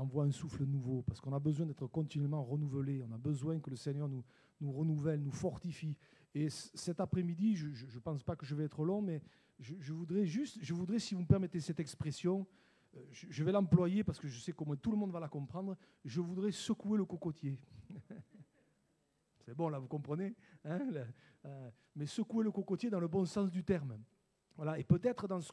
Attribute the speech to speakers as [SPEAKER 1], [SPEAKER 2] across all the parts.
[SPEAKER 1] envoie un souffle nouveau, parce qu'on a besoin d'être continuellement renouvelé, on a besoin que le Seigneur nous renouvelle, nous fortifie. Et cet après-midi, je ne pense pas que je vais être long, mais je voudrais, si vous me permettez cette expression, je vais l'employer parce que je sais comment tout le monde va la comprendre, je voudrais secouer le cocotier. C'est bon, là, vous comprenez, hein, mais secouer le cocotier dans le bon sens du terme. Voilà, et peut-être dans ce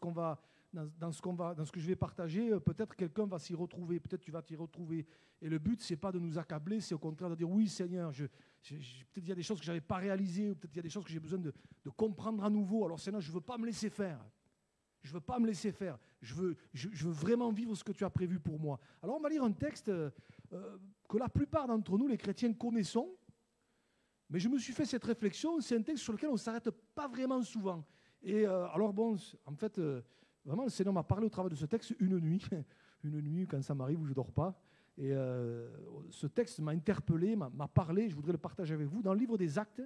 [SPEAKER 1] que je vais partager, peut-être quelqu'un va s'y retrouver, peut-être tu vas t'y retrouver. Et le but, ce n'est pas de nous accabler, c'est au contraire de dire oui, Seigneur, peut-être il y a des choses que je n'avais pas réalisées, ou peut-être il y a des choses que j'ai besoin de comprendre à nouveau. Alors Seigneur, je ne veux pas me laisser faire. Je ne veux pas me laisser faire. Je veux vraiment vivre ce que tu as prévu pour moi. Alors on va lire un texte que la plupart d'entre nous, les chrétiens, connaissons. Mais je me suis fait cette réflexion, c'est un texte sur lequel on ne s'arrête pas vraiment souvent. Et alors bon, en fait, vraiment le Seigneur m'a parlé au travers de ce texte une nuit quand ça m'arrive où je ne dors pas. Et ce texte m'a interpellé, m'a parlé, je voudrais le partager avec vous, dans le livre des Actes,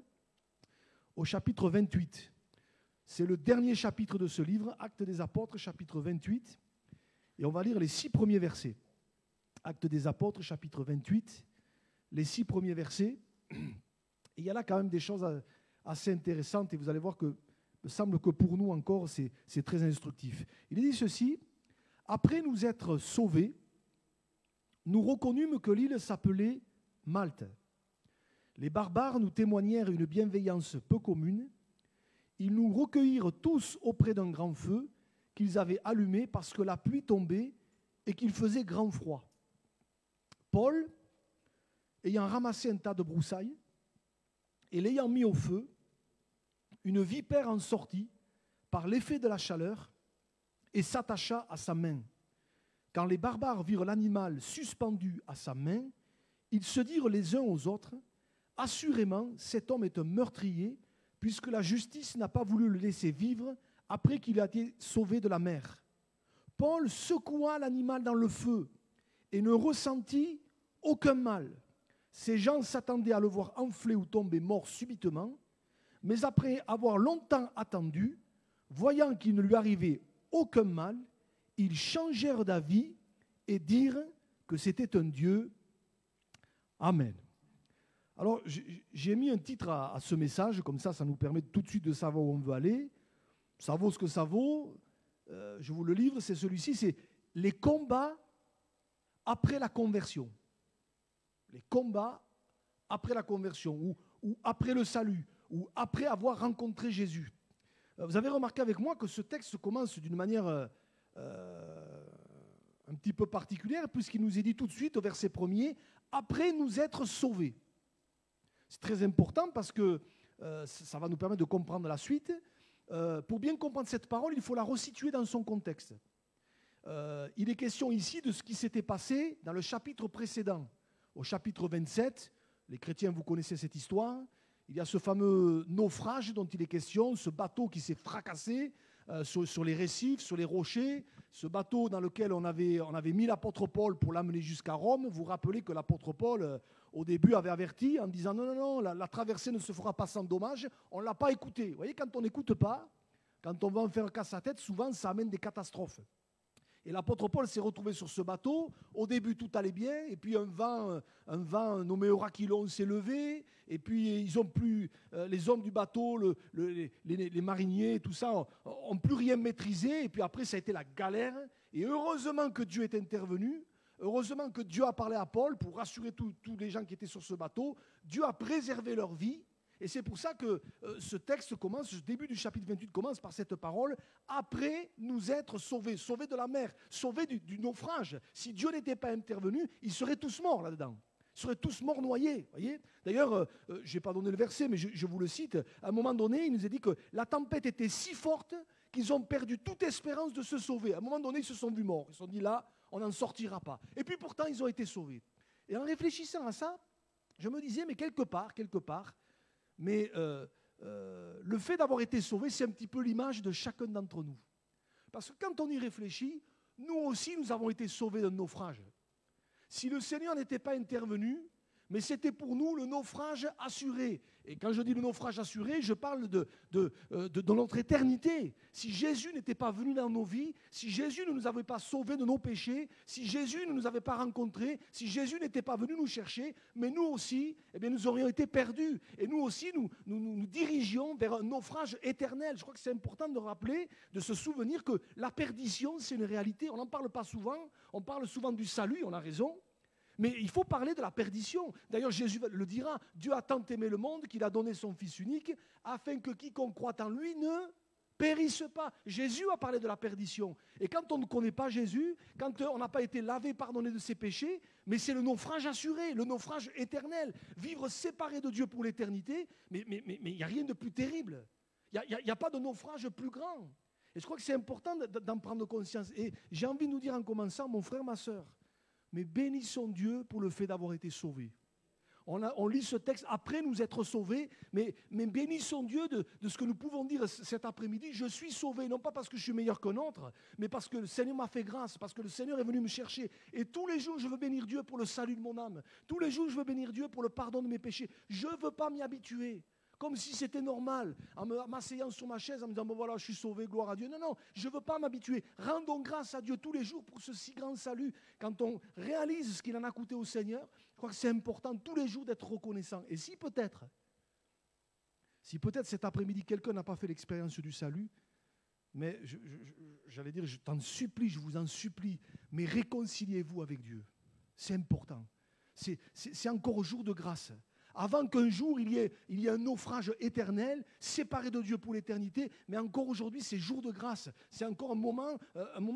[SPEAKER 1] au chapitre 28. C'est le dernier chapitre de ce livre, Actes des Apôtres, chapitre 28. Et on va lire les 6 premiers versets. Actes des Apôtres, chapitre 28, les 6 premiers versets. Et il y a là quand même des choses assez intéressantes et vous allez voir que, il me semble que pour nous encore, c'est très instructif. Il est dit ceci, « Après nous être sauvés, nous reconnûmes que l'île s'appelait Malte. Les barbares nous témoignèrent une bienveillance peu commune. Ils nous recueillirent tous auprès d'un grand feu qu'ils avaient allumé parce que la pluie tombait et qu'il faisait grand froid. Paul, ayant ramassé un tas de broussailles, et l'ayant mis au feu, une vipère en sortit par l'effet de la chaleur et s'attacha à sa main. Quand les barbares virent l'animal suspendu à sa main, ils se dirent les uns aux autres, « Assurément, cet homme est un meurtrier, puisque la justice n'a pas voulu le laisser vivre après qu'il a été sauvé de la mer. » Paul secoua l'animal dans le feu et ne ressentit aucun mal. Ces gens s'attendaient à le voir enfler ou tomber mort subitement, mais après avoir longtemps attendu, voyant qu'il ne lui arrivait aucun mal, ils changèrent d'avis et dirent que c'était un Dieu. Amen. Alors, j'ai mis un titre à ce message, comme ça nous permet tout de suite de savoir où on veut aller. Ça vaut ce que ça vaut. Je vous le livre, c'est celui-ci, c'est « Les combats après la conversion ». Les combats après la conversion, ou après le salut, ou après avoir rencontré Jésus. Vous avez remarqué avec moi que ce texte commence d'une manière un petit peu particulière, puisqu'il nous est dit tout de suite au verset 1er, « Après nous être sauvés ». C'est très important parce que ça va nous permettre de comprendre la suite. Pour bien comprendre cette parole, il faut la resituer dans son contexte. Il est question ici de ce qui s'était passé dans le chapitre précédent. Au chapitre 27, les chrétiens, vous connaissez cette histoire, il y a ce fameux naufrage dont il est question, ce bateau qui s'est fracassé sur les récifs, sur les rochers, ce bateau dans lequel on avait mis l'apôtre Paul pour l'amener jusqu'à Rome. Vous vous rappelez que l'apôtre Paul, au début, avait averti en disant « Non, la traversée ne se fera pas sans dommage ». On ne l'a pas écouté. Vous voyez, quand on n'écoute pas, quand on va en faire casse à tête, souvent ça amène des catastrophes. Et l'apôtre Paul s'est retrouvé sur ce bateau. Au début, tout allait bien. Et puis un vent nommé Eurachylon s'est levé. Et puis les hommes du bateau, les mariniers, tout ça, n'ont plus rien maîtrisé. Et puis après, ça a été la galère. Et heureusement que Dieu est intervenu. Heureusement que Dieu a parlé à Paul pour rassurer tous les gens qui étaient sur ce bateau. Dieu a préservé leur vie. Et c'est pour ça que ce texte commence, ce début du chapitre 28 commence par cette parole, « Après nous être sauvés », sauvés de la mer, sauvés du naufrage. Si Dieu n'était pas intervenu, ils seraient tous morts là-dedans. Ils seraient tous morts noyés. Voyez. D'ailleurs, je n'ai pas donné le verset, mais je vous le cite. À un moment donné, il nous a dit que la tempête était si forte qu'ils ont perdu toute espérance de se sauver. À un moment donné, ils se sont vus morts. Ils se sont dit, là, on n'en sortira pas. Et puis pourtant, ils ont été sauvés. Et en réfléchissant à ça, je me disais, mais quelque part, mais le fait d'avoir été sauvé, c'est un petit peu l'image de chacun d'entre nous. Parce que quand on y réfléchit, nous aussi, nous avons été sauvés d'un naufrage. Si le Seigneur n'était pas intervenu, mais c'était pour nous le naufrage assuré. Et quand je dis le naufrage assuré, je parle de notre éternité. Si Jésus n'était pas venu dans nos vies, si Jésus ne nous avait pas sauvés de nos péchés, si Jésus ne nous avait pas rencontrés, si Jésus n'était pas venu nous chercher, mais nous aussi, eh bien, nous aurions été perdus. Et nous aussi, nous dirigions vers un naufrage éternel. Je crois que c'est important de rappeler, de se souvenir que la perdition, c'est une réalité. On n'en parle pas souvent. On parle souvent du salut, on a raison. Mais il faut parler de la perdition. D'ailleurs, Jésus le dira, Dieu a tant aimé le monde qu'il a donné son Fils unique, afin que quiconque croit en lui ne périsse pas. Jésus a parlé de la perdition. Et quand on ne connaît pas Jésus, quand on n'a pas été lavé, pardonné de ses péchés, mais c'est le naufrage assuré, le naufrage éternel. Vivre séparé de Dieu pour l'éternité, mais il n'y a rien de plus terrible. Il n'y a pas de naufrage plus grand. Et je crois que c'est important d'en prendre conscience. Et j'ai envie de nous dire en commençant, mon frère, ma sœur, mais bénissons Dieu pour le fait d'avoir été sauvés. On lit ce texte après nous être sauvés, mais bénissons Dieu de ce que nous pouvons dire cet après-midi. Je suis sauvé, non pas parce que je suis meilleur qu'un autre, mais parce que le Seigneur m'a fait grâce, parce que le Seigneur est venu me chercher. Et tous les jours, je veux bénir Dieu pour le salut de mon âme. Tous les jours, je veux bénir Dieu pour le pardon de mes péchés. Je ne veux pas m'y habituer. Comme si c'était normal, en m'asseyant sur ma chaise, en me disant, bon voilà, je suis sauvé, gloire à Dieu. Non, non, je ne veux pas m'habituer. Rendons grâce à Dieu tous les jours pour ce si grand salut. Quand on réalise ce qu'il en a coûté au Seigneur, je crois que c'est important tous les jours d'être reconnaissant. Et si peut-être cet après-midi, quelqu'un n'a pas fait l'expérience du salut, mais j'allais dire, je t'en supplie, je vous en supplie, mais réconciliez-vous avec Dieu. C'est important. C'est encore jour de grâce. Avant qu'un jour il y ait un naufrage éternel, séparé de Dieu pour l'éternité, mais encore aujourd'hui c'est jour de grâce. C'est encore un moment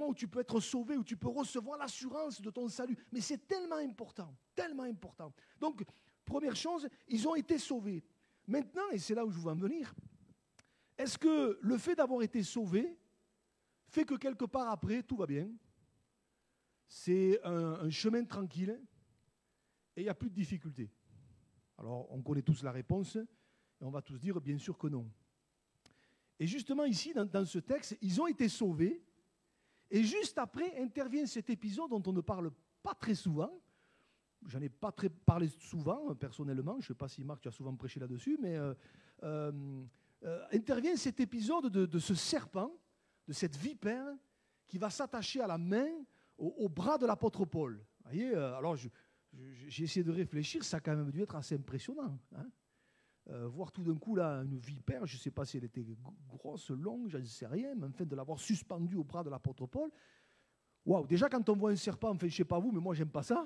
[SPEAKER 1] où tu peux être sauvé, où tu peux recevoir l'assurance de ton salut. Mais c'est tellement important, tellement important. Donc, première chose, ils ont été sauvés. Maintenant, et c'est là où je veux en venir, est-ce que le fait d'avoir été sauvés fait que quelque part après, tout va bien? C'est un chemin tranquille et il n'y a plus de difficultés. Alors, on connaît tous la réponse, et on va tous dire bien sûr que non. Et justement, ici, dans ce texte, ils ont été sauvés, et juste après intervient cet épisode dont on ne parle pas très souvent. J'en ai pas très parlé souvent, personnellement. Je ne sais pas si Marc, tu as souvent prêché là-dessus, mais intervient cet épisode de ce serpent, de cette vipère, qui va s'attacher à la main, au bras de l'apôtre Paul. Vous voyez, alors j'ai essayé de réfléchir, ça a quand même dû être assez impressionnant. Hein, voir tout d'un coup là, une vipère, je ne sais pas si elle était grosse, longue, je ne sais rien, mais enfin de l'avoir suspendue au bras de l'apôtre Paul. Waouh, déjà quand on voit un serpent, enfin je ne sais pas vous, mais moi j'aime pas ça.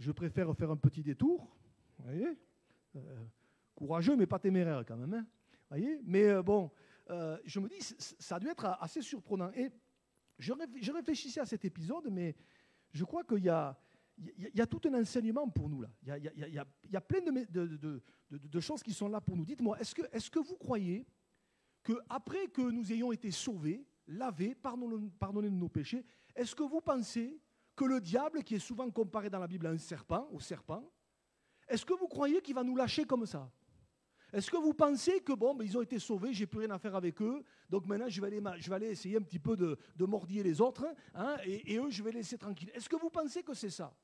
[SPEAKER 1] Je préfère faire un petit détour. Vous voyez, courageux mais pas téméraire quand même. Hein, voyez, mais bon, je me dis, ça a dû être assez surprenant. Et je réfléchissais à cet épisode, mais je crois qu'il y a tout un enseignement pour nous là. Il y a plein de choses qui sont là pour nous. Dites-moi, est-ce que vous croyez qu'après que nous ayons été sauvés, lavés, pardonnés de nos péchés, est-ce que vous pensez que le diable, qui est souvent comparé dans la Bible au serpent, est-ce que vous croyez qu'il va nous lâcher comme ça? Est-ce que vous pensez que, bon, ils ont été sauvés, j'ai plus rien à faire avec eux, donc maintenant je vais aller essayer un petit peu de mordiller les autres, hein, et eux, je vais les laisser tranquilles. Est-ce que vous pensez que c'est ça?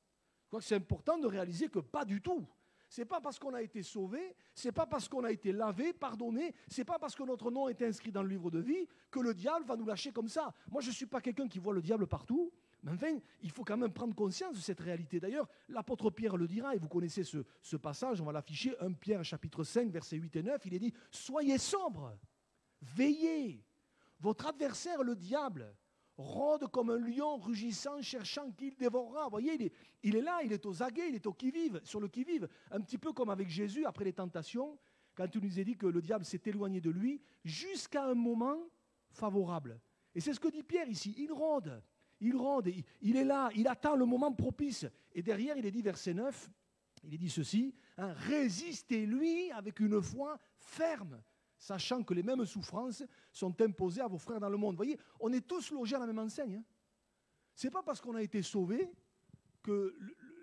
[SPEAKER 1] Je crois que c'est important de réaliser que pas du tout. Ce n'est pas parce qu'on a été sauvé, ce n'est pas parce qu'on a été lavé, pardonné, ce n'est pas parce que notre nom est inscrit dans le livre de vie que le diable va nous lâcher comme ça. Moi, je ne suis pas quelqu'un qui voit le diable partout, mais enfin, il faut quand même prendre conscience de cette réalité. D'ailleurs, l'apôtre Pierre le dira, et vous connaissez ce passage, on va l'afficher, 1 Pierre chapitre 5, versets 8 et 9, il est dit « Soyez sobres, veillez, votre adversaire le diable rôde comme un lion rugissant, cherchant qui le dévorera. » Vous voyez, il est là, il est aux aguets, il est sur le qui-vive, un petit peu comme avec Jésus après les tentations, quand il nous a dit que le diable s'est éloigné de lui, jusqu'à un moment favorable. Et c'est ce que dit Pierre ici, il rôde, il est là, il attend le moment propice. Et derrière, il est dit, verset 9, il est dit ceci, hein, résistez-lui avec une foi ferme, sachant que les mêmes souffrances sont imposées à vos frères dans le monde. Vous voyez, on est tous logés à la même enseigne. Hein. Ce n'est pas parce qu'on a été sauvés que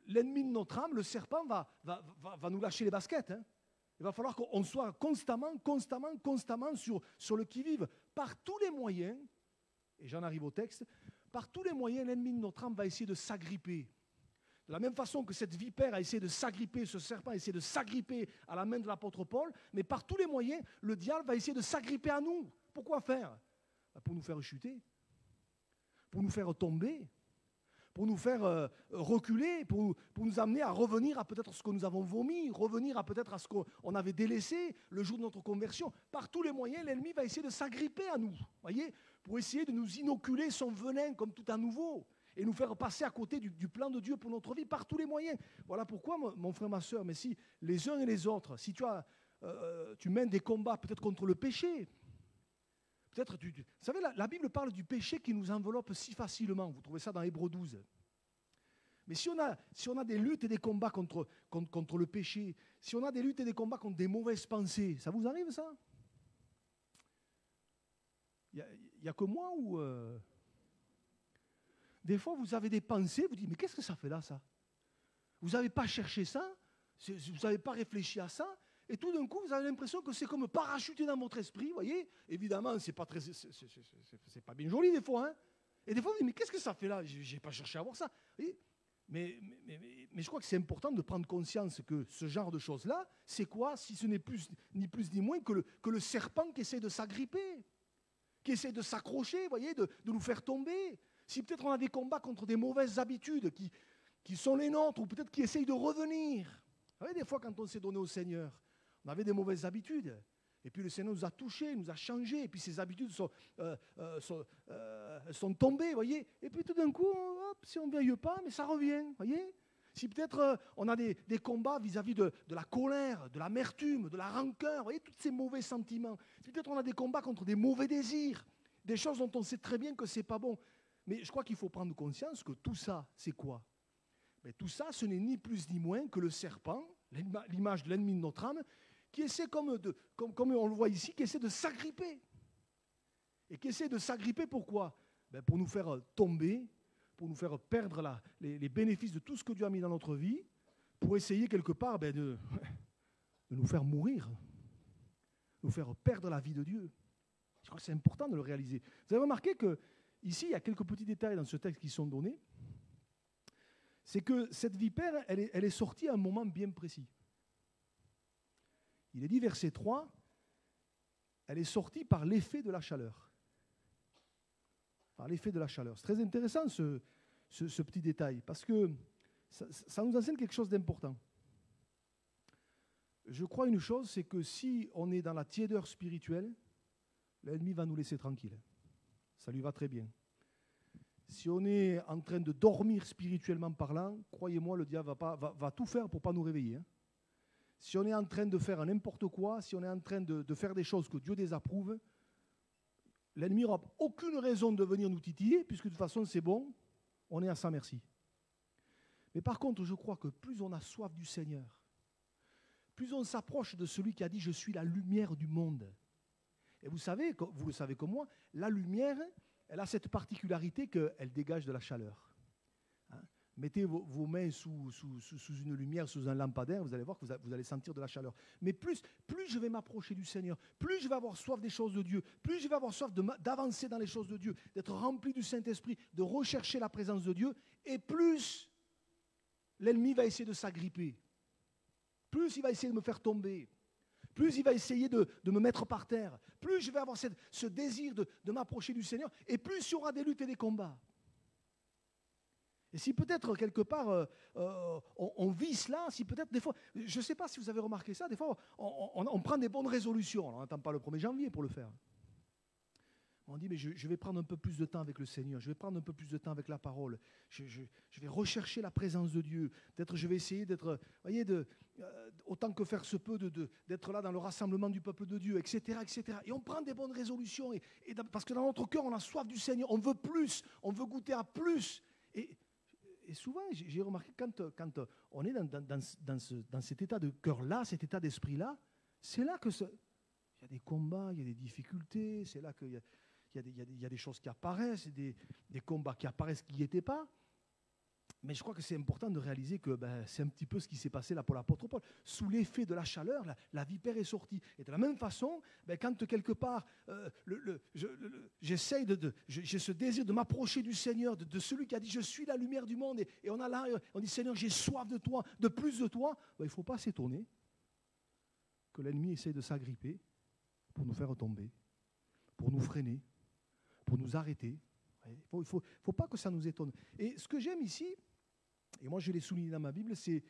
[SPEAKER 1] l'ennemi de notre âme, le serpent, va nous lâcher les baskets. Hein. Il va falloir qu'on soit constamment sur le qui-vive, par tous les moyens, et j'en arrive au texte, par tous les moyens, l'ennemi de notre âme va essayer de s'agripper, De la même façon que cette vipère a essayé de s'agripper, ce serpent a essayé de s'agripper à la main de l'apôtre Paul, mais par tous les moyens, le diable va essayer de s'agripper à nous. Pourquoi faire? Pour nous faire chuter, pour nous faire tomber, pour nous faire reculer, pour nous amener à revenir à peut-être ce que nous avons vomi, revenir à peut-être à ce qu'on avait délaissé le jour de notre conversion. Par tous les moyens, l'ennemi va essayer de s'agripper à nous, voyez, pour essayer de nous inoculer son venin comme tout à nouveau et nous faire passer à côté du plan de Dieu pour notre vie par tous les moyens. Voilà pourquoi, mon frère, ma soeur, mais si les uns et les autres, si tu mènes des combats peut-être contre le péché, peut-être, vous savez, la Bible parle du péché qui nous enveloppe si facilement. Vous trouvez ça dans Hébreux 12. Mais si on a des luttes et des combats contre le péché, si on a des luttes et des combats contre des mauvaises pensées, ça vous arrive ça? Il n'y a que moi ou... Des fois, vous avez des pensées, vous dites, mais qu'est-ce que ça fait là, ça? Vous n'avez pas cherché ça, vous n'avez pas réfléchi à ça, et tout d'un coup, vous avez l'impression que c'est comme parachuté dans votre esprit, vous voyez? Évidemment, c'est pas bien joli des fois, hein? Et des fois, vous dites, mais qu'est-ce que ça fait là? Je n'ai pas cherché à voir ça. Mais je crois que c'est important de prendre conscience que ce genre de choses-là, c'est quoi, si ce n'est ni plus ni moins que le serpent qui essaie de s'agripper, qui essaie de s'accrocher, vous voyez, de nous faire tomber. Si peut-être on a des combats contre des mauvaises habitudes qui sont les nôtres, ou peut-être qui essayent de revenir. Vous savez, des fois, quand on s'est donné au Seigneur, on avait des mauvaises habitudes. Et puis le Seigneur nous a touchés, nous a changés. Et puis ces habitudes sont tombées, vous voyez. Et puis tout d'un coup, hop, si on ne vieillit pas, mais ça revient, vous voyez. Si peut-être on a des combats vis-à-vis de la colère, de l'amertume, de la rancœur, vous voyez, tous ces mauvais sentiments. Si peut-être on a des combats contre des mauvais désirs, des choses dont on sait très bien que ce n'est pas bon. Mais je crois qu'il faut prendre conscience que tout ça, c'est quoi? Mais tout ça, ce n'est ni plus ni moins que le serpent, l'image de l'ennemi de notre âme, qui essaie, comme on le voit ici, qui essaie de s'agripper. Et qui essaie de s'agripper pourquoi? Pour nous faire tomber, pour nous faire perdre les bénéfices de tout ce que Dieu a mis dans notre vie, pour essayer quelque part de nous faire mourir, nous faire perdre la vie de Dieu. Je crois que c'est important de le réaliser. Vous avez remarqué que ici, il y a quelques petits détails dans ce texte qui sont donnés. C'est que cette vipère, elle est sortie à un moment bien précis. Il est dit, verset 3, elle est sortie par l'effet de la chaleur. Par l'effet de la chaleur. C'est très intéressant ce petit détail, parce que ça nous enseigne quelque chose d'important. Je crois une chose, c'est que si on est dans la tiédeur spirituelle, l'ennemi va nous laisser tranquilles. Ça lui va très bien. Si on est en train de dormir spirituellement parlant, croyez-moi, le diable va tout faire pour ne pas nous réveiller. Hein. Si on est en train de faire n'importe quoi, si on est en train de faire des choses que Dieu désapprouve, l'ennemi n'aura aucune raison de venir nous titiller, puisque de toute façon c'est bon, on est à sa merci. Mais par contre, je crois que plus on a soif du Seigneur, plus on s'approche de celui qui a dit « Je suis la lumière du monde ». Et vous savez, vous le savez comme moi, la lumière, elle a cette particularité qu'elle dégage de la chaleur. Hein? Mettez vos mains sous une lumière, sous un lampadaire, vous allez voir que vous allez sentir de la chaleur. Mais plus je vais m'approcher du Seigneur, plus je vais avoir soif des choses de Dieu, plus je vais avoir soif d'avancer dans les choses de Dieu, d'être rempli du Saint-Esprit, de rechercher la présence de Dieu, et plus l'ennemi va essayer de s'agripper, plus il va essayer de me faire tomber, plus il va essayer de me mettre par terre, plus je vais avoir ce désir de m'approcher du Seigneur, et plus il y aura des luttes et des combats. Et si peut-être quelque part on vit cela, si peut-être des fois, je ne sais pas si vous avez remarqué ça, des fois on prend des bonnes résolutions, alors on n'attend pas le 1er janvier pour le faire. On dit, mais je vais prendre un peu plus de temps avec le Seigneur, je vais prendre un peu plus de temps avec la parole, je vais rechercher la présence de Dieu, peut-être je vais essayer d'être, voyez, autant que faire se peut, d'être là dans le rassemblement du peuple de Dieu, etc., etc. Et on prend des bonnes résolutions, parce que dans notre cœur, on a soif du Seigneur, on veut plus, on veut goûter à plus. Et souvent, j'ai remarqué, quand on est dans cet état de cœur-là, cet état d'esprit-là, c'est là que il y a des combats, il y a des difficultés, c'est là qu'il y a des choses qui apparaissent, des combats qui apparaissent qui n'y étaient pas. Mais je crois que c'est important de réaliser que c'est un petit peu ce qui s'est passé là pour l'apôtre Paul. Sous l'effet de la chaleur, la vipère est sortie. Et de la même façon, quand quelque part, j'ai ce désir de m'approcher du Seigneur, de celui qui a dit « Je suis la lumière du monde », et on a là, on dit « Seigneur, j'ai soif de toi, de plus de toi », il ne faut pas s'étonner que l'ennemi essaye de s'agripper pour nous faire tomber, pour nous freiner, pour nous arrêter. Il ne faut pas que ça nous étonne. Et ce que j'aime ici, et moi je l'ai souligné dans ma Bible, c'est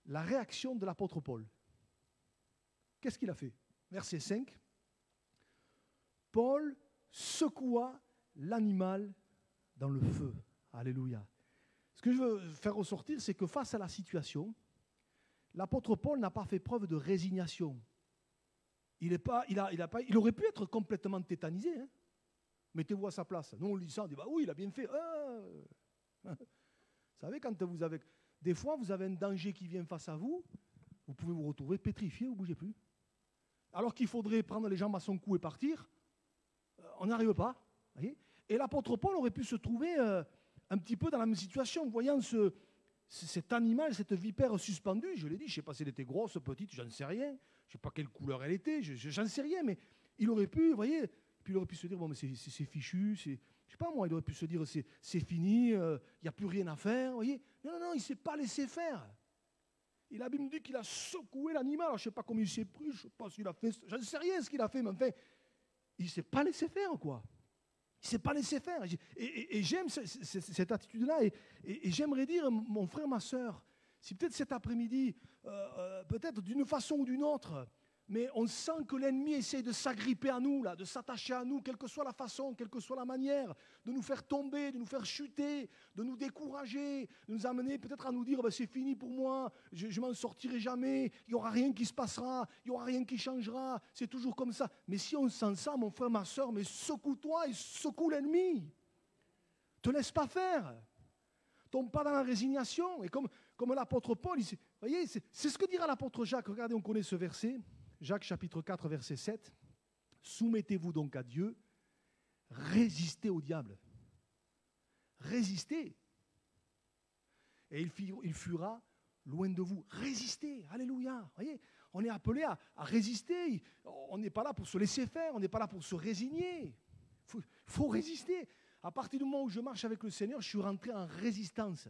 [SPEAKER 1] la réaction de l'apôtre Paul. Qu'est-ce qu'il a fait? Verset 5. Paul secoua l'animal dans le feu. Alléluia. Ce que je veux faire ressortir, c'est que face à la situation, l'apôtre Paul n'a pas fait preuve de résignation. Il aurait pu être complètement tétanisé. Hein. Mettez-vous à sa place. Nous, on lit ça, on dit « oui, il a bien fait. Vous savez, quand vous avez... Des fois, vous avez un danger qui vient face à vous, vous pouvez vous retrouver pétrifié, vous ne bougez plus. Alors qu'il faudrait prendre les jambes à son cou et partir, on n'arrive pas. Voyez, et l'apôtre Paul aurait pu se trouver un petit peu dans la même situation, voyant cet animal, cette vipère suspendue. Je l'ai dit, je ne sais pas si elle était grosse, petite, j'en sais rien. Je ne sais pas quelle couleur elle était, j'en sais rien, mais il aurait pu, vous voyez... Puis il aurait pu se dire, bon, mais c'est fichu, je ne sais pas moi, il aurait pu se dire, c'est fini, il n'y a plus rien à faire, vous voyez. Non, il ne s'est pas laissé faire. Et la Bible me dit qu'il a secoué l'animal, alors je ne sais pas comment il s'est pris, je ne sais pas s'il a fait, je ne sais rien ce qu'il a fait, mais enfin, il ne s'est pas laissé faire, quoi. Il ne s'est pas laissé faire. Et j'aime cette attitude-là, et j'aimerais dire, mon frère, ma soeur, si peut-être cet après-midi, peut-être d'une façon ou d'une autre, mais on sent que l'ennemi essaie de s'agripper à nous, là, de s'attacher à nous, quelle que soit la façon, quelle que soit la manière, de nous faire tomber, de nous faire chuter, de nous décourager, de nous amener peut-être à nous dire c'est fini pour moi, je ne m'en sortirai jamais, il n'y aura rien qui se passera, il n'y aura rien qui changera, c'est toujours comme ça. Mais si on sent ça, mon frère, ma soeur, mais secoue-toi et secoue l'ennemi. Ne te laisse pas faire. Tombe pas dans la résignation. Et comme l'apôtre Paul, vous voyez, c'est ce que dira l'apôtre Jacques. Regardez, on connaît ce verset. Jacques chapitre 4, verset 7. Soumettez-vous donc à Dieu, résistez au diable. Résistez. Et il fuira loin de vous. Résistez, alléluia. Voyez, on est appelé à résister. On n'est pas là pour se laisser faire, on n'est pas là pour se résigner. Il faut résister. À partir du moment où je marche avec le Seigneur, je suis rentré en résistance.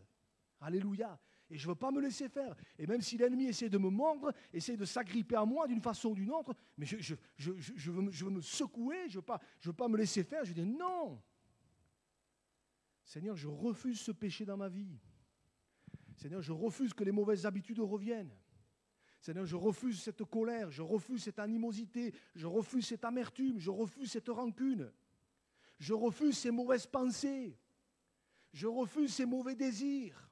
[SPEAKER 1] Alléluia. Et je ne veux pas me laisser faire. Et même si l'ennemi essaie de me mordre, essaie de s'agripper à moi d'une façon ou d'une autre, mais je veux me secouer, je ne veux pas me laisser faire. Je dis non. Seigneur, je refuse ce péché dans ma vie. Seigneur, je refuse que les mauvaises habitudes reviennent. Seigneur, je refuse cette colère, je refuse cette animosité, je refuse cette amertume, je refuse cette rancune. Je refuse ces mauvaises pensées. Je refuse ces mauvais désirs.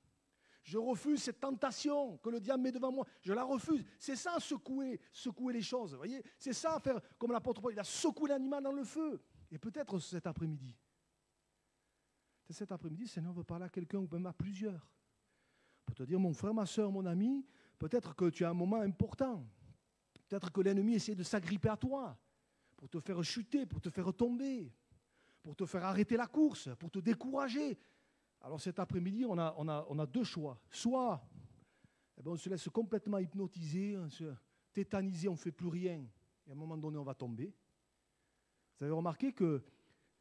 [SPEAKER 1] Je refuse cette tentation que le diable met devant moi. Je la refuse. C'est ça, secouer les choses. Vous voyez, c'est ça, faire comme l'apôtre Paul. Il a secoué l'animal dans le feu. Et peut-être cet après-midi, le Seigneur veut parler à quelqu'un ou même à plusieurs. Pour te dire, mon frère, ma soeur, mon ami, peut-être que tu as un moment important. Peut-être que l'ennemi essaie de s'agripper à toi pour te faire chuter, pour te faire tomber, pour te faire arrêter la course, pour te décourager. Alors cet après-midi, on a deux choix. Soit on se laisse complètement hypnotiser, on se tétaniser, on ne fait plus rien. Et à un moment donné, on va tomber. Vous avez remarqué que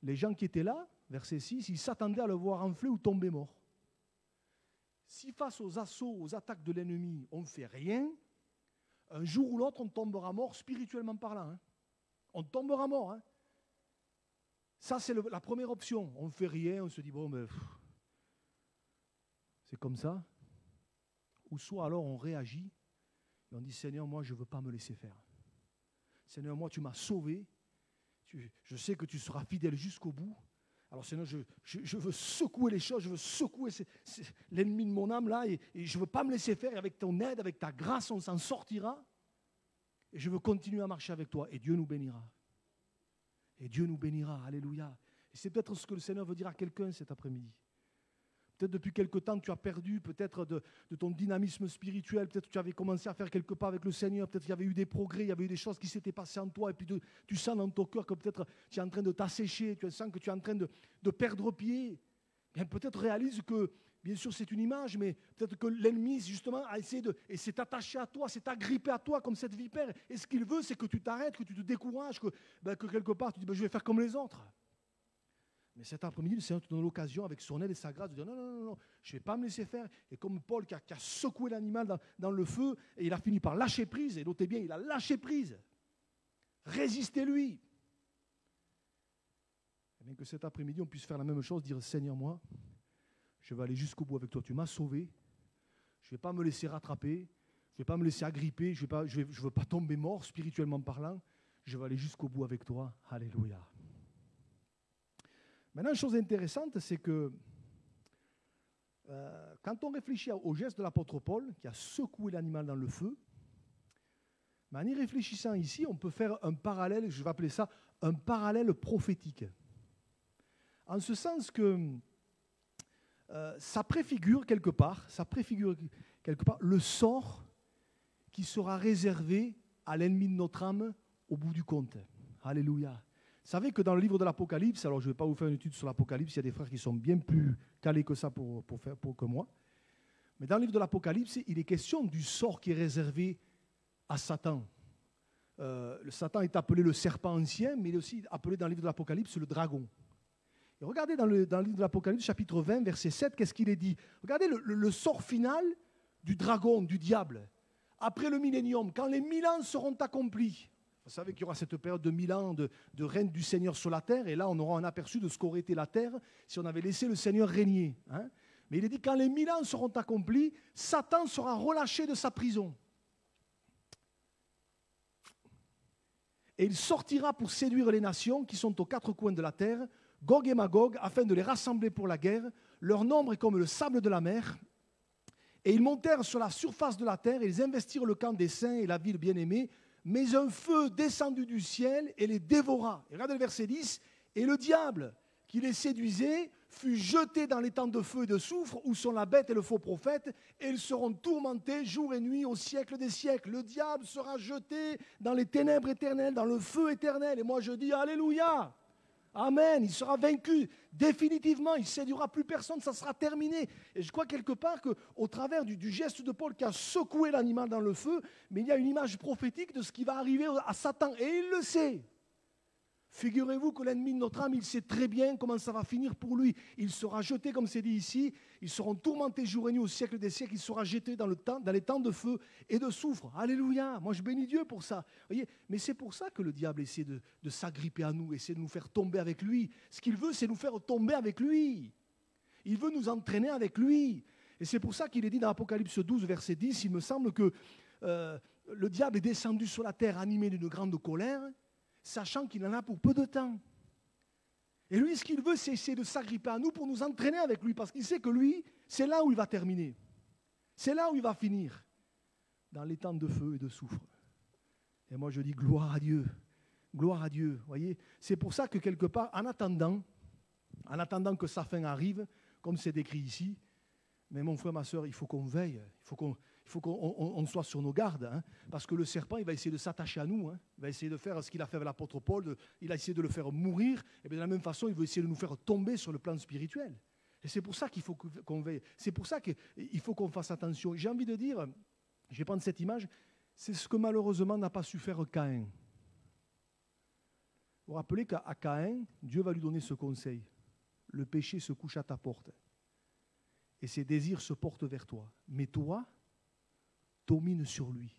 [SPEAKER 1] les gens qui étaient là, verset 6, ils s'attendaient à le voir enfler ou tomber mort. Si face aux assauts, aux attaques de l'ennemi, on ne fait rien, un jour ou l'autre, on tombera mort spirituellement parlant. Hein. On tombera mort. Hein. Ça, c'est la première option. On ne fait rien, on se dit, bon, mais... C'est comme ça. Ou soit alors on réagit et on dit, Seigneur, moi, je ne veux pas me laisser faire. Seigneur, moi, tu m'as sauvé. Je sais que tu seras fidèle jusqu'au bout. Alors, Seigneur, je veux secouer les choses, je veux secouer l'ennemi de mon âme, là, et je ne veux pas me laisser faire. Et avec ton aide, avec ta grâce, on s'en sortira. Et je veux continuer à marcher avec toi. Et Dieu nous bénira. Et Dieu nous bénira. Alléluia. Et c'est peut-être ce que le Seigneur veut dire à quelqu'un cet après-midi. Peut-être depuis quelque temps, tu as perdu peut-être de ton dynamisme spirituel. Peut-être que tu avais commencé à faire quelques pas avec le Seigneur. Peut-être qu'il y avait eu des progrès, il y avait eu des choses qui s'étaient passées en toi. Et puis tu sens dans ton cœur que peut-être tu es en train de t'assécher. Tu sens que tu es en train de perdre pied. Bien, peut-être réalise que Bien sûr, c'est une image, mais peut-être que l'ennemi, justement, a essayé de... et s'est attaché à toi, s'est agrippé à toi comme cette vipère. Et ce qu'il veut, c'est que tu t'arrêtes, que tu te décourages, que quelque part, tu dis, je vais faire comme les autres. Mais cet après-midi, le Seigneur te donne l'occasion, avec son aide et sa grâce, de dire, non, non, non, non, je ne vais pas me laisser faire. Et comme Paul qui a secoué l'animal dans le feu, et il a fini par lâcher prise, et notez bien, il a lâché prise. Résistez-lui. Et bien que cet après-midi, on puisse faire la même chose, dire, Seigneur, moi, je vais aller jusqu'au bout avec toi. Tu m'as sauvé. Je ne vais pas me laisser rattraper. Je ne vais pas me laisser agripper. Je ne veux pas tomber mort, spirituellement parlant. Je vais aller jusqu'au bout avec toi. Alléluia. Maintenant, une chose intéressante, c'est que quand on réfléchit au geste de l'apôtre Paul, qui a secoué l'animal dans le feu, mais en y réfléchissant ici, on peut faire un parallèle, je vais appeler ça un parallèle prophétique. En ce sens que ça préfigure quelque part le sort qui sera réservé à l'ennemi de notre âme au bout du compte. Alléluia. Vous savez que dans le livre de l'Apocalypse, alors je ne vais pas vous faire une étude sur l'Apocalypse, il y a des frères qui sont bien plus calés que ça pour que moi, mais dans le livre de l'Apocalypse, il est question du sort qui est réservé à Satan. Le Satan est appelé le serpent ancien, mais il est aussi appelé dans le livre de l'Apocalypse le dragon. Et regardez dans le livre de l'Apocalypse, chapitre 20, verset 7, qu'est-ce qu'il est dit? Regardez le sort final du dragon, du diable. Après le millénium, quand les 1000 ans seront accomplis, vous savez qu'il y aura cette période de 1000 ans de règne du Seigneur sur la terre, et là on aura un aperçu de ce qu'aurait été la terre si on avait laissé le Seigneur régner. Hein? Mais il est dit, quand les 1000 ans seront accomplis, Satan sera relâché de sa prison. Et il sortira pour séduire les nations qui sont aux quatre coins de la terre, Gog et Magog, afin de les rassembler pour la guerre. Leur nombre est comme le sable de la mer. Et ils montèrent sur la surface de la terre et ils investirent le camp des saints et la ville bien-aimée. Mais un feu descendu du ciel et les dévora. Et regardez le verset 10. Et le diable qui les séduisait fut jeté dans les temps de feu et de soufre où sont la bête et le faux prophète. Et ils seront tourmentés jour et nuit au siècle des siècles. Le diable sera jeté dans les ténèbres éternelles, dans le feu éternel. Et moi je dis Alléluia. Amen, il sera vaincu définitivement, il ne séduira plus personne, ça sera terminé. Et je crois quelque part qu'au travers du geste de Paul qui a secoué l'animal dans le feu, mais il y a une image prophétique de ce qui va arriver à Satan, et il le sait. Figurez-vous que l'ennemi de notre âme, il sait très bien comment ça va finir pour lui. Il sera jeté, comme c'est dit ici, ils seront tourmentés jour et nuit au siècle des siècles, il sera jeté dans les temps de feu et de soufre. Alléluia, moi je bénis Dieu pour ça. Voyez, mais c'est pour ça que le diable essaie de s'agripper à nous, essaie de nous faire tomber avec lui. Ce qu'il veut, c'est nous faire tomber avec lui. Il veut nous entraîner avec lui. Et c'est pour ça qu'il est dit dans Apocalypse 12, verset 10, il me semble que le diable est descendu sur la terre animé d'une grande colère, sachant qu'il en a pour peu de temps. Et lui, ce qu'il veut, c'est essayer de s'agripper à nous pour nous entraîner avec lui, parce qu'il sait que lui, c'est là où il va terminer. C'est là où il va finir, dans les temps de feu et de soufre. Et moi, je dis gloire à Dieu. Gloire à Dieu. Voyez, c'est pour ça que quelque part, en attendant que sa fin arrive, comme c'est décrit ici, mais mon frère, ma soeur, il faut qu'on veille, il faut qu'on soit sur nos gardes, hein, parce que le serpent, il va essayer de s'attacher à nous, hein, il va essayer de faire ce qu'il a fait avec l'apôtre Paul, il a essayé de le faire mourir, et bien de la même façon, il veut essayer de nous faire tomber sur le plan spirituel. Et c'est pour ça qu'il faut qu'on veille, c'est pour ça qu'il faut qu'on fasse attention. J'ai envie de dire, je vais prendre cette image, c'est ce que malheureusement n'a pas su faire Caïn. Vous vous rappelez qu'à Caïn, Dieu va lui donner ce conseil, le péché se couche à ta porte. Et ses désirs se portent vers toi. Mais toi, domine sur lui.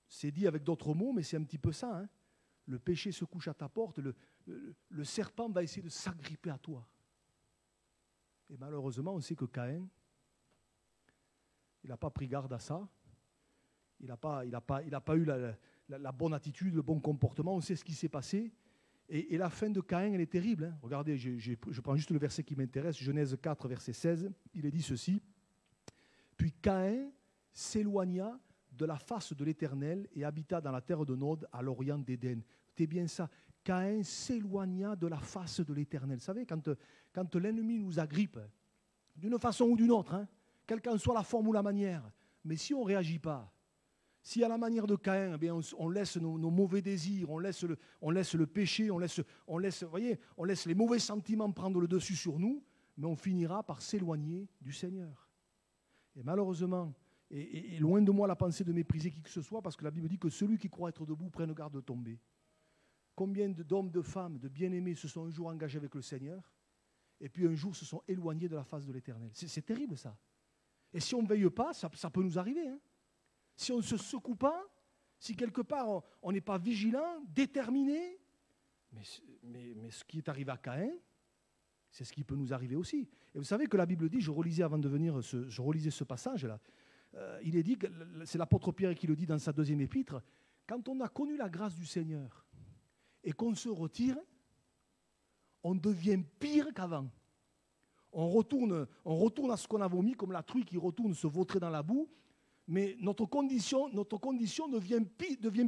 [SPEAKER 1] C'est dit avec d'autres mots, mais c'est un petit peu ça. Hein. Le péché se couche à ta porte, le serpent va essayer de s'agripper à toi. Et malheureusement, on sait que Caïn, il n'a pas pris garde à ça. Il n'a pas eu la bonne attitude, le bon comportement. On sait ce qui s'est passé. Et la fin de Caïn, elle est terrible. Hein. Regardez, je prends juste le verset qui m'intéresse, Genèse 4, verset 16. Il est dit ceci. Puis Caïn s'éloigna de la face de l'Éternel et habita dans la terre de Nod, à l'orient d'Éden. C'est bien ça. Caïn s'éloigna de la face de l'Éternel. Vous savez, quand l'ennemi nous agrippe, d'une façon ou d'une autre, hein, quelle qu'en soit la forme ou la manière, mais si on ne réagit pas, si à la manière de Caïn, eh bien, on laisse nos mauvais désirs, on laisse le péché, on laisse les mauvais sentiments prendre le dessus sur nous, mais on finira par s'éloigner du Seigneur. Et malheureusement, et loin de moi la pensée de mépriser qui que ce soit, parce que la Bible dit que celui qui croit être debout prenne garde de tomber. Combien d'hommes, de femmes, de bien-aimés se sont un jour engagés avec le Seigneur, et puis un jour se sont éloignés de la face de l'Éternel. C'est terrible ça. Et si on ne veille pas, ça peut nous arriver. Hein. Si on ne se secoue pas, si quelque part on n'est pas vigilant, déterminé, mais ce qui est arrivé à Caïn, c'est ce qui peut nous arriver aussi. Et vous savez que la Bible dit, je relisais avant de venir, je relisais ce passage-là, il est dit, c'est l'apôtre Pierre qui le dit dans sa 2e épître, quand on a connu la grâce du Seigneur et qu'on se retire, on devient pire qu'avant. On retourne à ce qu'on a vomi, comme la truie qui retourne se vautrer dans la boue, mais notre condition devient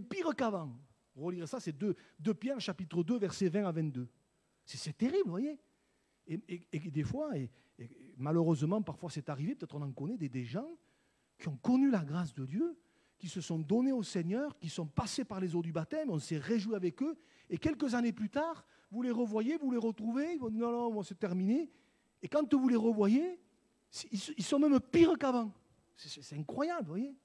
[SPEAKER 1] pire qu'avant. Relire ça, c'est 2 Pierre, chapitre 2, versets 20 à 22. C'est terrible, vous voyez. Et des fois, et malheureusement, parfois c'est arrivé, peut-être on en connaît, des gens qui ont connu la grâce de Dieu, qui se sont donnés au Seigneur, qui sont passés par les eaux du baptême, on s'est réjoui avec eux, et quelques années plus tard, vous les revoyez, vous les retrouvez, ils vont dire non, c'est terminé. Et quand vous les revoyez, ils sont même pires qu'avant. C'est incroyable, vous voyez.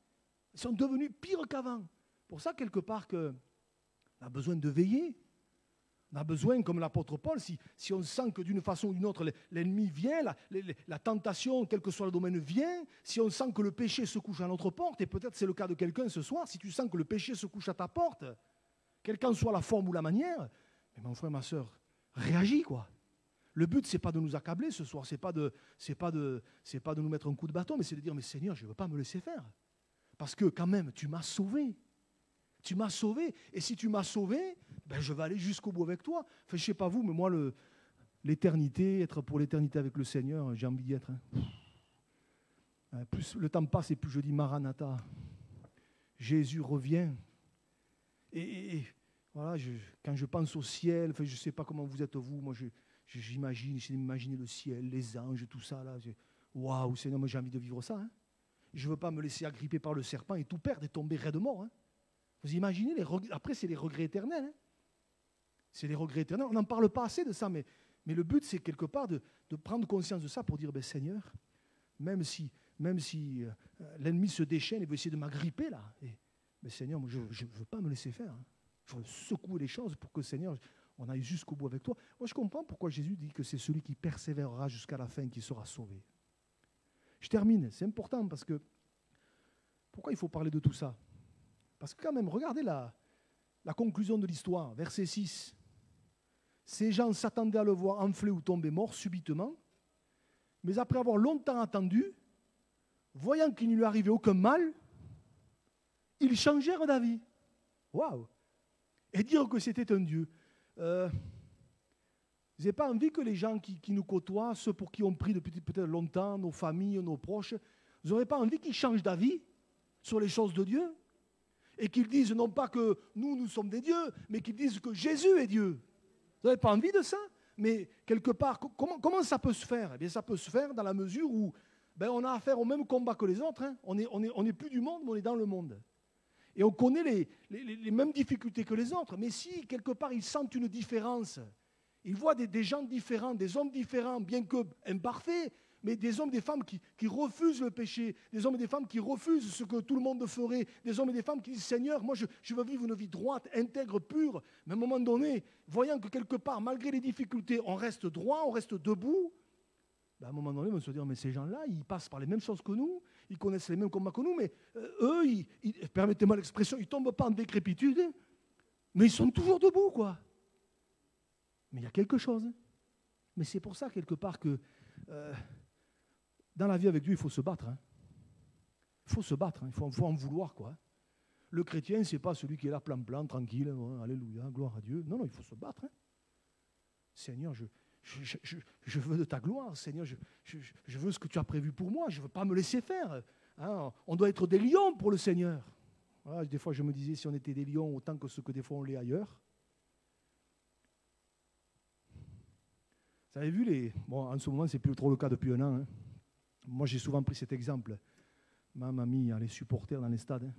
[SPEAKER 1] Ils sont devenus pires qu'avant. Pour ça, quelque part, on a besoin de veiller. On a besoin, comme l'apôtre Paul, si on sent que d'une façon ou d'une autre, l'ennemi vient, la tentation, quel que soit le domaine, vient, si on sent que le péché se couche à notre porte, et peut-être c'est le cas de quelqu'un ce soir, si tu sens que le péché se couche à ta porte, quelle qu'en soit la forme ou la manière, mais mon frère, ma soeur, réagis, quoi. Le but, ce n'est pas de nous accabler ce soir, ce n'est pas de nous mettre un coup de bâton, mais c'est de dire, mais Seigneur, je ne veux pas me laisser faire. Parce que quand même, tu m'as sauvé. Tu m'as sauvé. Et si tu m'as sauvé, ben, je vais aller jusqu'au bout avec toi. Enfin, je ne sais pas vous, mais moi, l'éternité, être pour l'éternité avec le Seigneur, j'ai envie d'y être. Hein. Plus le temps passe et plus je dis Maranatha. Jésus revient. Et voilà, quand je pense au ciel, enfin, je ne sais pas comment vous êtes vous, moi j'imagine, j'essaie d'imaginer le ciel, les anges, tout ça. Là. Waouh, Seigneur, moi j'ai envie de vivre ça. Hein. Je ne veux pas me laisser agripper par le serpent et tout perdre et tomber raide mort. Hein. Vous imaginez, après c'est les regrets éternels. Hein. C'est les regrets éternels. On n'en parle pas assez de ça, mais le but c'est quelque part de prendre conscience de ça pour dire, ben, Seigneur, même si l'ennemi se déchaîne et veut essayer de m'agripper là, mais Seigneur, moi, je ne veux pas me laisser faire. Hein. Il faut secouer les choses pour que, Seigneur, on aille jusqu'au bout avec toi. Moi, je comprends pourquoi Jésus dit que c'est celui qui persévérera jusqu'à la fin qui sera sauvé. Je termine, c'est important parce que... Pourquoi il faut parler de tout ça? Parce que quand même, regardez la conclusion de l'histoire, verset 6. Ces gens s'attendaient à le voir enfler ou tomber mort subitement, mais après avoir longtemps attendu, voyant qu'il ne lui arrivait aucun mal, ils changèrent d'avis. Waouh! Et dire que c'était un Dieu. Vous n'avez pas envie que les gens qui nous côtoient, ceux pour qui on prie depuis peut-être longtemps, nos familles, nos proches, vous n'aurez pas envie qu'ils changent d'avis sur les choses de Dieu et qu'ils disent non pas que nous sommes des dieux, mais qu'ils disent que Jésus est Dieu. Vous n'avez pas envie de ça? Mais quelque part, comment ça peut se faire? Eh bien, ça peut se faire dans la mesure où on a affaire au même combat que les autres. Hein. On n'est plus du monde, mais on est dans le monde. Et on connaît les mêmes difficultés que les autres. Mais si, quelque part, ils sentent une différence, ils voient des gens différents, des hommes différents, bien que imparfaits, mais des hommes et des femmes qui refusent le péché, des hommes et des femmes qui refusent ce que tout le monde ferait, des hommes et des femmes qui disent « Seigneur, moi je veux vivre une vie droite, intègre, pure ». Mais à un moment donné, voyant que quelque part, malgré les difficultés, on reste droit, on reste debout, à un moment donné, on va se dire « Mais ces gens-là, ils passent par les mêmes choses que nous, ils connaissent les mêmes combats que nous, mais eux, permettez-moi l'expression, ils ne tombent pas en décrépitude, mais ils sont toujours debout, quoi. » Mais il y a quelque chose. Mais c'est pour ça, quelque part, que dans la vie avec Dieu, il faut se battre. Hein. Il faut se battre, hein. Il faut en vouloir, quoi. Le chrétien, ce n'est pas celui qui est là, plan, tranquille, hein, alléluia, gloire à Dieu. Non, il faut se battre. Hein. Seigneur, je veux de ta gloire, Seigneur, je veux ce que tu as prévu pour moi, je ne veux pas me laisser faire. Hein. On doit être des lions pour le Seigneur. Voilà, des fois, je me disais, si on était des lions, autant que ce que des fois on l'est ailleurs. Vous avez vu en ce moment, ce n'est plus trop le cas depuis un an. Hein. Moi, j'ai souvent pris cet exemple. Ma mamie, les supporters dans les stades. Hein.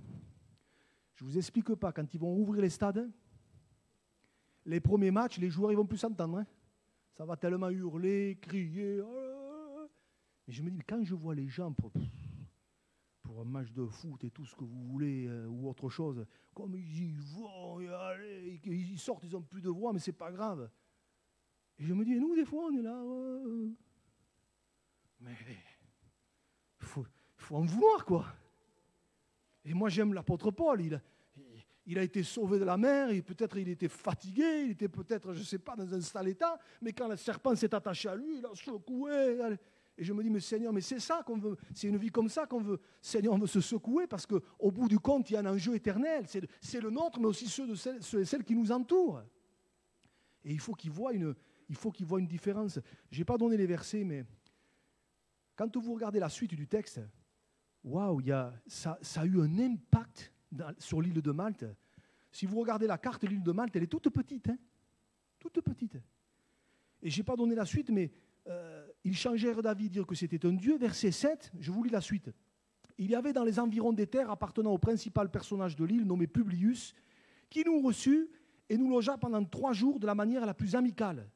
[SPEAKER 1] Je ne vous explique pas, quand ils vont ouvrir les stades, les premiers matchs, les joueurs ne vont plus s'entendre. Hein. Ça va tellement hurler, crier. Oh, Mais je me dis, mais quand je vois les gens pour un match de foot et tout ce que vous voulez, ou autre chose, comme ils y vont, et allez, ils sortent, ils n'ont plus de voix, mais c'est pas grave. Et je me dis, et nous, des fois, on est là, mais il faut en vouloir, quoi. Et moi, j'aime l'apôtre Paul, il a été sauvé de la mer, et peut-être il était fatigué, il était peut-être, je ne sais pas, dans un sale état, mais quand le serpent s'est attaché à lui, il a secoué. Et je me dis, mais Seigneur, mais c'est ça qu'on veut, c'est une vie comme ça qu'on veut. Seigneur, on veut se secouer parce qu'au bout du compte, il y a un enjeu éternel. C'est le nôtre, mais aussi ceux et celles qui nous entourent. Et il faut qu'ils voient une différence. Je n'ai pas donné les versets, mais quand vous regardez la suite du texte, waouh, ça a eu un impact sur l'île de Malte. Si vous regardez la carte, l'île de Malte, elle est toute petite. Hein, toute petite. Et je n'ai pas donné la suite, mais ils changèrent d'avis, dire que c'était un dieu. Verset 7, je vous lis la suite. Il y avait dans les environs des terres appartenant au principal personnage de l'île, nommé Publius, qui nous reçut et nous logea pendant 3 jours de la manière la plus amicale.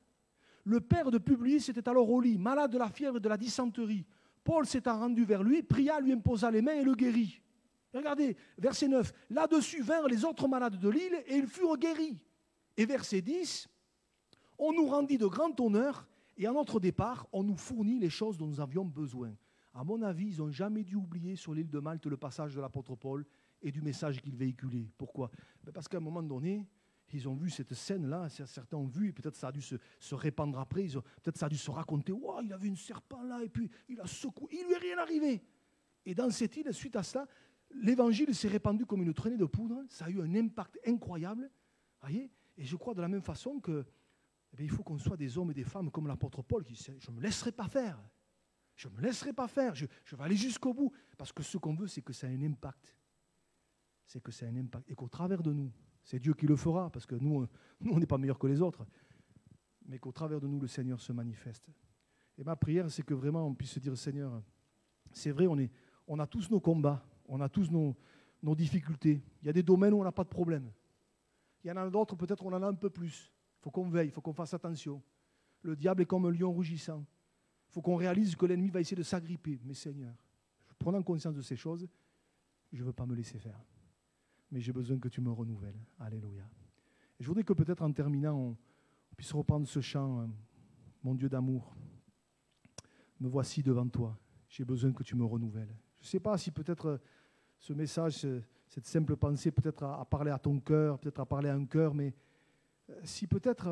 [SPEAKER 1] Le père de Publius était alors au lit, malade de la fièvre et de la dysenterie. Paul s'étant rendu vers lui, pria, lui imposa les mains et le guérit. Regardez, verset 9. Là-dessus vinrent les autres malades de l'île et ils furent guéris. Et verset 10. On nous rendit de grand honneur et à notre départ, on nous fournit les choses dont nous avions besoin. À mon avis, ils n'ont jamais dû oublier sur l'île de Malte le passage de l'apôtre Paul et du message qu'il véhiculait. Pourquoi ? Parce qu'à un moment donné, ils ont vu cette scène-là, certains ont vu, et peut-être ça a dû se répandre après, peut-être ça a dû se raconter, wow, il avait une serpent là, et puis il a secoué, il ne lui est rien arrivé. Et dans cette île, suite à ça, l'évangile s'est répandu comme une traînée de poudre, ça a eu un impact incroyable, voyez. Et je crois de la même façon que il faut qu'on soit des hommes et des femmes comme l'apôtre Paul qui dit, je ne me laisserai pas faire, je ne me laisserai pas faire, je vais aller jusqu'au bout, parce que ce qu'on veut, c'est que ça ait un impact, et qu'au travers de nous, c'est Dieu qui le fera, parce que nous on n'est pas meilleurs que les autres, mais qu'au travers de nous, le Seigneur se manifeste. Et ma prière, c'est que vraiment on puisse se dire, Seigneur, c'est vrai, on a tous nos combats, on a tous nos difficultés. Il y a des domaines où on n'a pas de problème. Il y en a d'autres, peut-être on en a un peu plus. Il faut qu'on veille, il faut qu'on fasse attention. Le diable est comme un lion rougissant. Il faut qu'on réalise que l'ennemi va essayer de s'agripper. Mais Seigneur, prenant conscience de ces choses, je ne veux pas me laisser faire. Mais j'ai besoin que tu me renouvelles. Alléluia. Et je voudrais que peut-être en terminant, on puisse reprendre ce chant, mon Dieu d'amour. Me voici devant toi. J'ai besoin que tu me renouvelles. Je ne sais pas si peut-être ce message, cette simple pensée, peut-être a parlé à ton cœur, peut-être a parlé à un cœur, mais si peut-être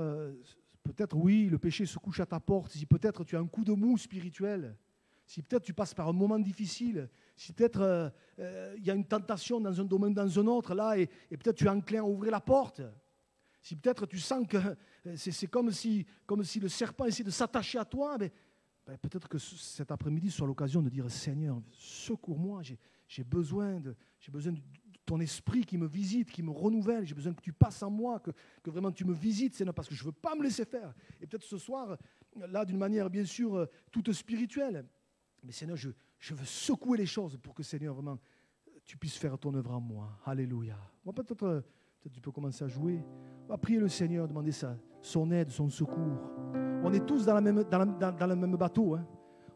[SPEAKER 1] oui, le péché se couche à ta porte, si peut-être tu as un coup de mou spirituel, si peut-être tu passes par un moment difficile, si peut-être il y a une tentation dans un domaine, dans un autre, là, et peut-être tu es enclin à ouvrir la porte, si peut-être tu sens que c'est comme si le serpent essaie de s'attacher à toi, peut-être que cet après-midi soit l'occasion de dire, Seigneur, secours-moi, j'ai besoin de ton esprit qui me visite, qui me renouvelle. J'ai besoin que tu passes en moi, que vraiment tu me visites, Seigneur, parce que je ne veux pas me laisser faire. Et peut-être ce soir, là, d'une manière bien sûr toute spirituelle, mais Seigneur, je veux secouer les choses pour que, Seigneur, vraiment, tu puisses faire ton œuvre en moi. Alléluia. Moi, peut-être tu peux commencer à jouer. On va prier le Seigneur, demander son aide, son secours. On est tous dans le même bateau. Hein.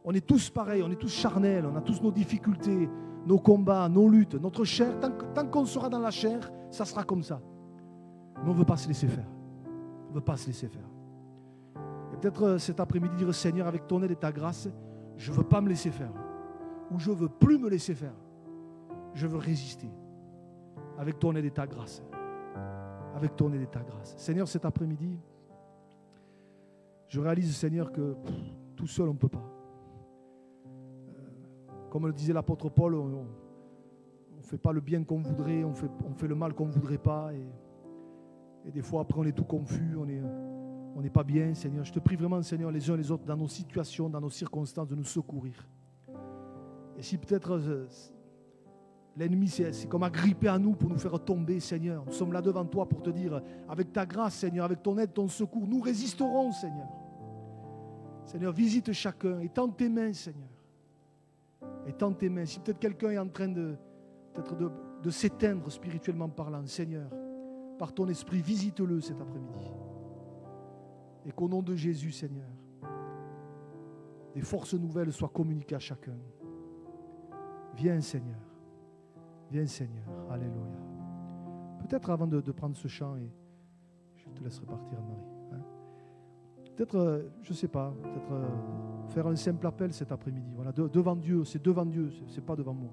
[SPEAKER 1] On est tous pareils, on est tous charnels, on a tous nos difficultés, nos combats, nos luttes, notre chair. Tant qu'on sera dans la chair, ça sera comme ça. Mais on ne veut pas se laisser faire. On ne veut pas se laisser faire. Et peut-être cet après-midi, dire, Seigneur, avec ton aide et ta grâce, je ne veux pas me laisser faire. Ou je ne veux plus me laisser faire. Je veux résister. Avec ton aide et ta grâce. Avec ton aide et ta grâce. Seigneur, cet après-midi, je réalise, Seigneur, que tout seul, on ne peut pas. Comme le disait l'apôtre Paul, on ne fait pas le bien qu'on voudrait, on fait le mal qu'on ne voudrait pas. Et des fois, après, on est tout confus, on n'est pas bien, Seigneur. Je te prie vraiment, Seigneur, les uns les autres, dans nos situations, dans nos circonstances, de nous secourir. Et si peut-être l'ennemi, c'est comme agrippé à nous pour nous faire tomber, Seigneur. Nous sommes là devant toi pour te dire, avec ta grâce, Seigneur, avec ton aide, ton secours, nous résisterons, Seigneur. Seigneur, visite chacun, étends tes mains, Seigneur. Étends tes mains. Si peut-être quelqu'un est en train de s'éteindre spirituellement parlant, Seigneur, par ton esprit, visite-le cet après-midi. Et qu'au nom de Jésus, Seigneur, des forces nouvelles soient communiquées à chacun. Viens Seigneur. Viens Seigneur. Alléluia. Peut-être avant de prendre ce chant, et je te laisserai partir Marie. Peut-être, je ne sais pas, peut-être faire un simple appel cet après-midi. Voilà, devant Dieu, c'est pas devant moi.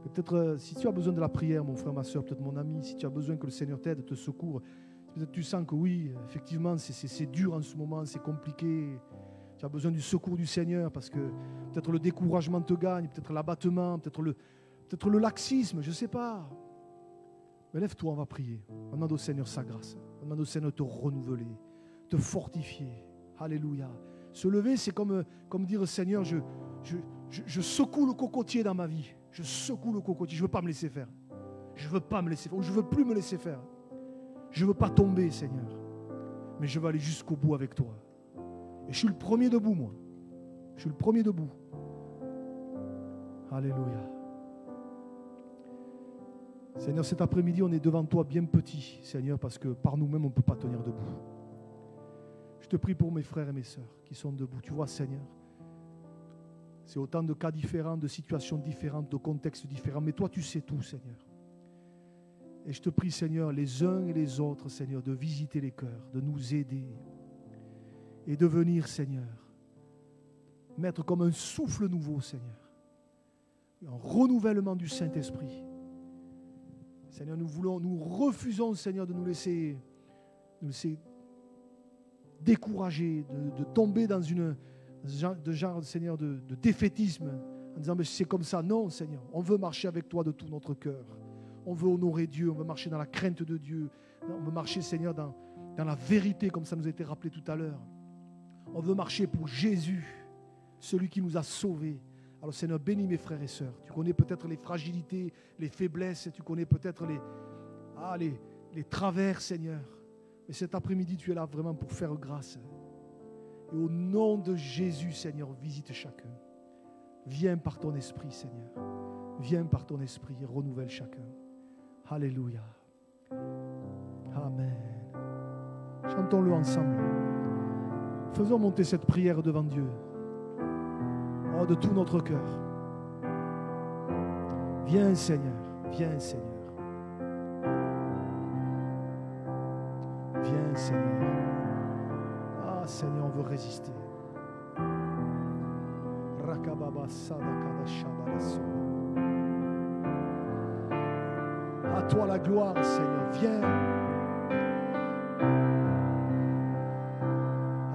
[SPEAKER 1] Peut-être, si tu as besoin de la prière, mon frère, ma soeur, peut-être mon ami, si tu as besoin que le Seigneur t'aide, te secoure, peut-être tu sens que oui, effectivement, c'est dur en ce moment, c'est compliqué. Tu as besoin du secours du Seigneur parce que peut-être le découragement te gagne, peut-être l'abattement, peut-être le laxisme, je ne sais pas. Mais lève-toi, on va prier. On demande au Seigneur sa grâce. On demande au Seigneur de te renouveler, te fortifier. Alléluia. Se lever, c'est comme dire, Seigneur, je secoue le cocotier dans ma vie. Je secoue le cocotier. Je ne veux pas me laisser faire. Je ne veux pas me laisser faire. Ou je ne veux plus me laisser faire. Je ne veux pas tomber, Seigneur. Mais je veux aller jusqu'au bout avec toi. Et je suis le premier debout, moi. Je suis le premier debout. Alléluia. Seigneur, cet après-midi, on est devant toi bien petit, Seigneur, parce que par nous-mêmes, on ne peut pas tenir debout. Je te prie pour mes frères et mes sœurs qui sont debout. Tu vois, Seigneur, c'est autant de cas différents, de situations différentes, de contextes différents. Mais toi, tu sais tout, Seigneur. Et je te prie, Seigneur, les uns et les autres, Seigneur, de visiter les cœurs, de nous aider et de venir, Seigneur, mettre comme un souffle nouveau, Seigneur, un renouvellement du Saint-Esprit. Seigneur, nous refusons, Seigneur, de nous laisser décourager, de tomber dans genre, Seigneur, de défaitisme, en disant, mais c'est comme ça. Non, Seigneur, on veut marcher avec toi de tout notre cœur. On veut honorer Dieu, on veut marcher dans la crainte de Dieu. On veut marcher, Seigneur, dans la vérité, comme ça nous a été rappelé tout à l'heure. On veut marcher pour Jésus, celui qui nous a sauvés. Alors Seigneur, bénis mes frères et sœurs. Tu connais peut-être les fragilités, les faiblesses, tu connais peut-être les travers, Seigneur. Mais cet après-midi, tu es là vraiment pour faire grâce. Et au nom de Jésus, Seigneur, visite chacun. Viens par ton esprit, Seigneur. Viens par ton esprit et renouvelle chacun. Alléluia. Amen. Chantons-le ensemble. Faisons monter cette prière devant Dieu. Oh, de tout notre cœur. Viens, Seigneur. Viens, Seigneur. Viens, Seigneur. Ah, Seigneur, on veut résister. À toi la gloire, Seigneur. Viens.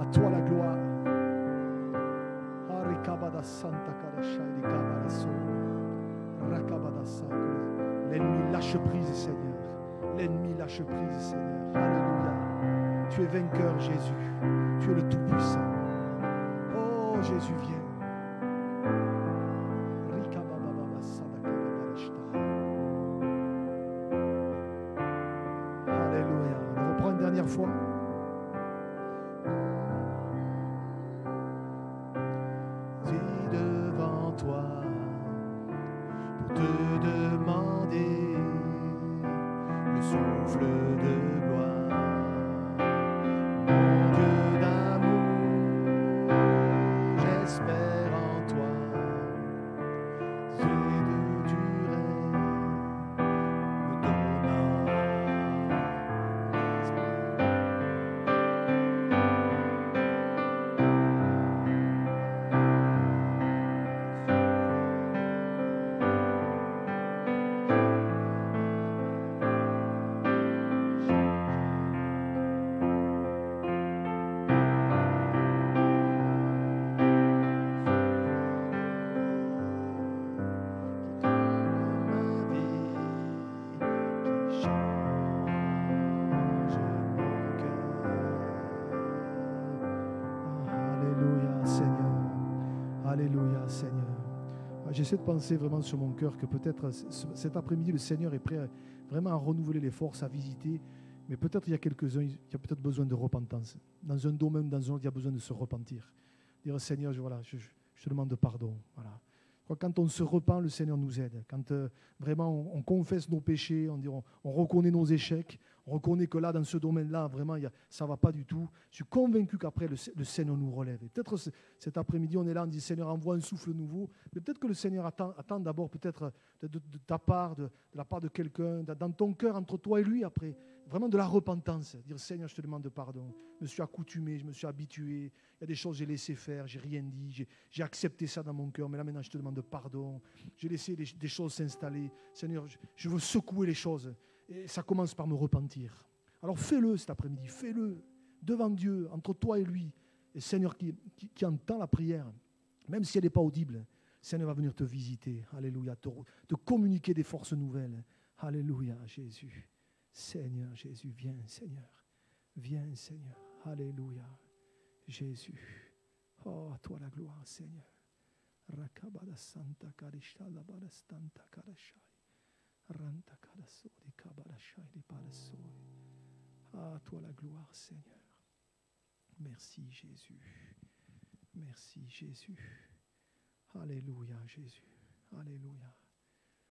[SPEAKER 1] À toi la gloire. L'ennemi lâche prise, Seigneur. L'ennemi lâche prise, Seigneur. Alléluia. Tu es vainqueur, Jésus. Tu es le Tout-Puissant. Oh, Jésus, viens. Alléluia. On reprend une dernière fois. J'essaie de penser vraiment sur mon cœur que peut-être cet après-midi, le Seigneur est prêt vraiment à renouveler les forces, à visiter. Mais peut-être il y a quelques-uns qui ont peut-être besoin de repentance. Dans un domaine, dans un autre, il y a besoin de se repentir. Dire, Seigneur, je te demande pardon. Voilà. Quand on se repent, le Seigneur nous aide. Quand vraiment on confesse nos péchés, on reconnaît nos échecs, On reconnaît que là, dans ce domaine-là, vraiment, ça ne va pas du tout. Je suis convaincu qu'après, le Seigneur nous relève. Et peut-être cet après-midi, on est là, on dit, Seigneur, envoie un souffle nouveau. Mais peut-être que le Seigneur attend d'abord, peut-être de ta part, de la part de quelqu'un, dans ton cœur, entre toi et lui, après. Vraiment de la repentance. Dire, Seigneur, je te demande pardon. Je me suis accoutumé, je me suis habitué. Il y a des choses que j'ai laissé faire, j'ai rien dit. J'ai accepté ça dans mon cœur. Mais là, maintenant, je te demande pardon. J'ai laissé des choses s'installer. Seigneur, je veux secouer les choses. Et ça commence par me repentir. Alors fais-le cet après-midi. Fais-le devant Dieu, entre toi et lui. Et Seigneur qui entend la prière, même si elle n'est pas audible, Seigneur va venir te visiter. Alléluia. Te communiquer des forces nouvelles. Alléluia, Jésus. Seigneur Jésus, viens Seigneur, viens Seigneur, alléluia, Jésus, oh à toi la gloire Seigneur, Rakabada Santa Karishala Badastanta Karashai, Ranta Karasodi Kabarashai di Parasoi, à toi la gloire Seigneur, merci Jésus, merci Jésus, alléluia Jésus, alléluia.